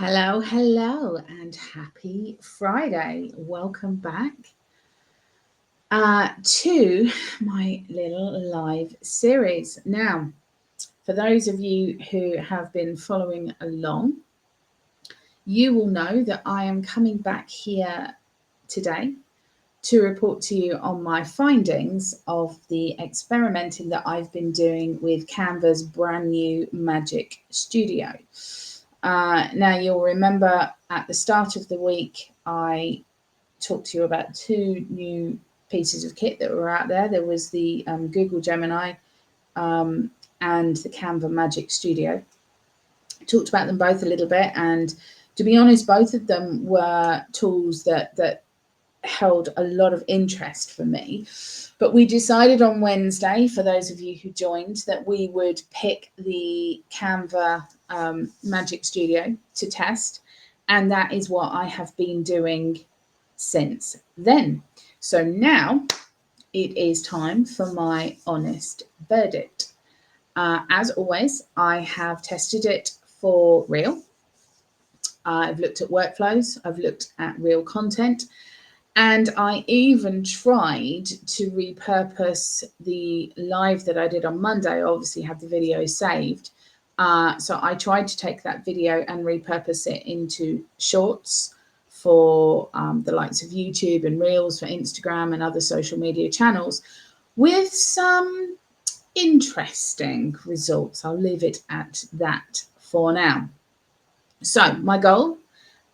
Hello, and happy Friday. Welcome back to my little live series. Now, for those of you who have been following along, you will know that I am coming back here today to report to you on my findings of the experimenting that I've been doing with Canva's brand new Magic Studio. Now, you'll remember at the start of the week, I talked to you about two new pieces of kit that were out there. There was the Google Gemini and the Canva Magic Studio. Talked about them both a little bit, and to be honest, both of them were tools that held a lot of interest for me. But we decided on Wednesday, for those of you who joined, that we would pick the Canva Magic Studio to test. And that is what I have been doing since then. So now it is time for my honest verdict. As always, I have tested it for real. I've looked at workflows, I've looked at real content, and I even tried to repurpose the live that I did on Monday. I obviously had the video saved. So I tried to take that video and repurpose it into shorts for the likes of YouTube and Reels for Instagram and other social media channels with some interesting results. I'll leave it at that for now. So my goal,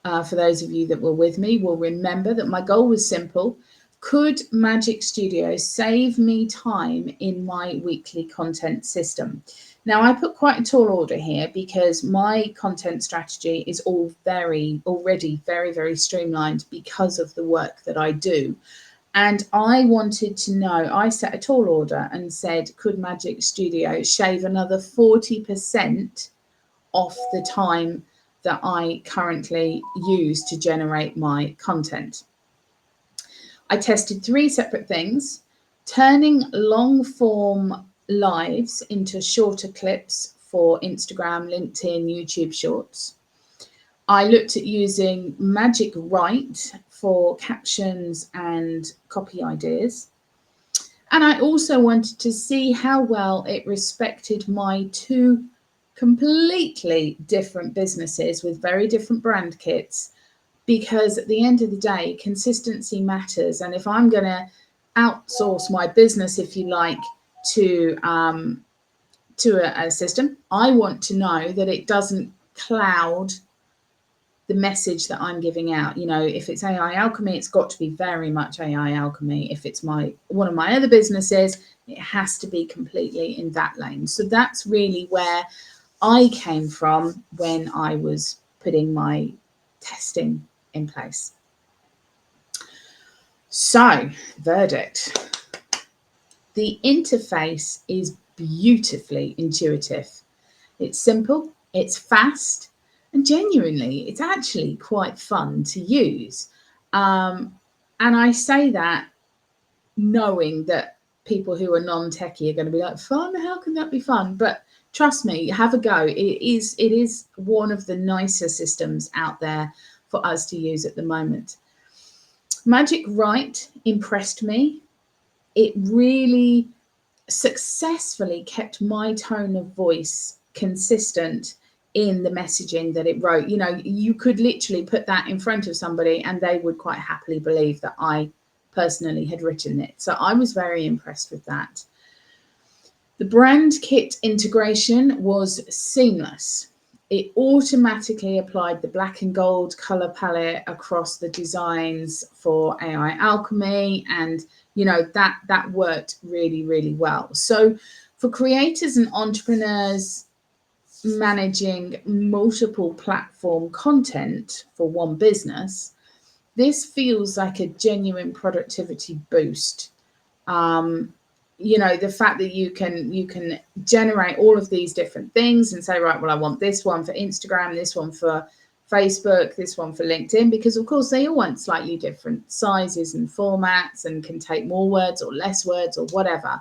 for those of you that were with me, will remember that my goal was simple. Could Magic Studio save me time in my weekly content system? Now, I put quite a tall order here because my content strategy is already very streamlined because of the work that I do. And I wanted to know, I set a tall order and said, could Magic Studio shave another 40% off the time that I currently use to generate my content? I tested 3 separate things: turning long form lives into shorter clips for Instagram, LinkedIn, YouTube Shorts. I looked at using Magic Write for captions and copy ideas. And I also wanted to see how well it respected my 2 completely different businesses with very different brand kits, because at the end of the day, consistency matters. And if I'm going to outsource my business, if you like, to a system, I want to know that it doesn't cloud the message that I'm giving out. You know, if it's AI Alchemy, it's got to be very much AI Alchemy. If it's one of my other businesses, it has to be completely in that lane. So that's really where I came from when I was putting my testing in place. So, verdict. The interface is beautifully intuitive. It's simple, it's fast, and genuinely, it's actually quite fun to use. And I say that knowing that people who are non-techie are going to be like, fun? How can that be fun? But trust me, have a go. It is one of the nicer systems out there for us to use at the moment. Magic Write impressed me. It really successfully kept my tone of voice consistent in the messaging that it wrote. You know, you could literally put that in front of somebody and they would quite happily believe that I personally had written it. So I was very impressed with that. The brand kit integration was seamless. It automatically applied the black and gold color palette across the designs for AI Alchemy, and you know that worked really well. So for creators and entrepreneurs managing multiple platform content for one business, this feels like a genuine productivity boost. You know, the fact that you can generate all of these different things and say, right, well, I want this one for Instagram, this one for Facebook, this one for LinkedIn, because of course they all want slightly different sizes and formats and can take more words or less words or whatever.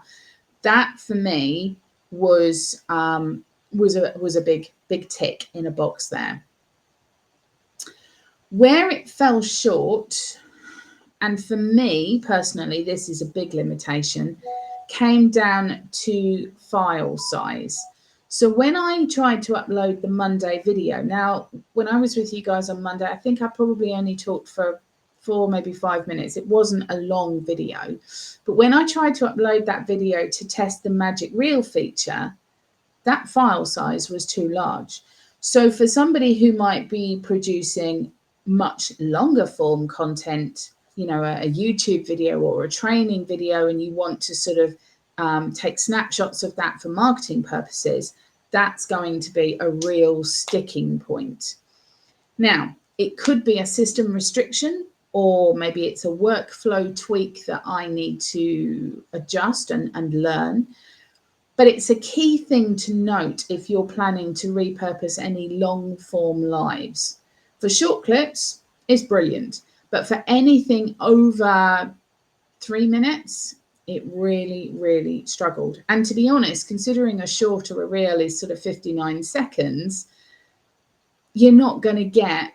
That for me was a big tick in a box there. Where it fell short, and for me personally, this is a big limitation, came down to file size. So when I tried to upload the Monday video, now when I was with you guys on Monday, I think I probably only talked for 4, maybe 5 minutes. It wasn't a long video. But when I tried to upload that video to test the Magic Reel feature, that file size was too large. So for somebody who might be producing much longer form content, you know, a YouTube video or a training video, and you want to sort of take snapshots of that for marketing purposes, that's going to be a real sticking point. Now, it could be a system restriction, or maybe it's a workflow tweak that I need to adjust and learn. But it's a key thing to note if you're planning to repurpose any long form lives. For short clips, it's brilliant. But for anything over 3 minutes, it really, really struggled. And to be honest, considering a short or a reel is sort of 59 seconds, you're not going to get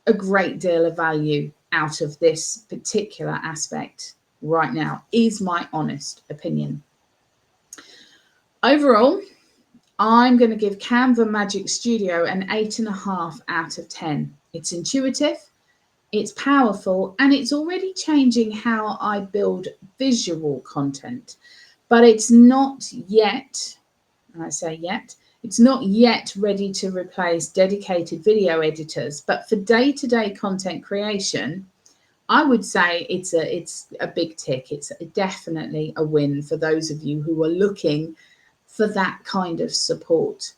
a great deal of value out of this particular aspect right now, is my honest opinion. Overall, I'm going to give Canva Magic Studio an 8.5 out of 10. It's intuitive, it's powerful, and it's already changing how I build visual content. But it's not yet, and I say yet, it's not yet ready to replace dedicated video editors. But for day-to-day content creation, I would say it's a big tick. It's definitely a win for those of you who are looking for that kind of support.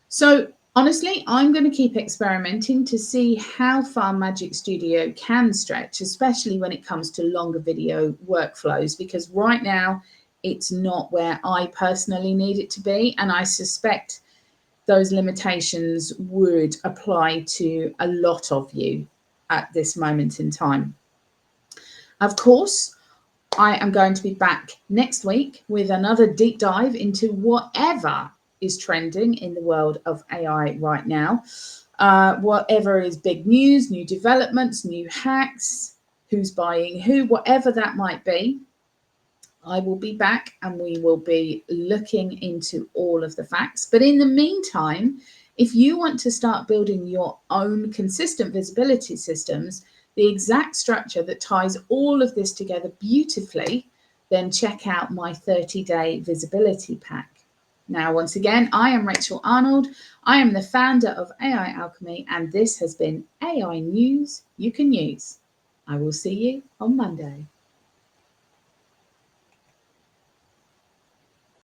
So honestly, I'm going to keep experimenting to see how far Magic Studio can stretch, especially when it comes to longer video workflows, because right now it's not where I personally need it to be. And I suspect those limitations would apply to a lot of you at this moment in time. Of course, I am going to be back next week with another deep dive into whatever is trending in the world of AI right now. Whatever is big news, new developments, new hacks, who's buying who, whatever that might be. I will be back and we will be looking into all of the facts. But in the meantime, if you want to start building your own consistent visibility systems, the exact structure that ties all of this together beautifully, then check out my 30-day visibility pack. Now, once again, I am Rachel Arnold. I am the founder of AI Alchemy, and this has been AI News You Can Use. I will see you on Monday.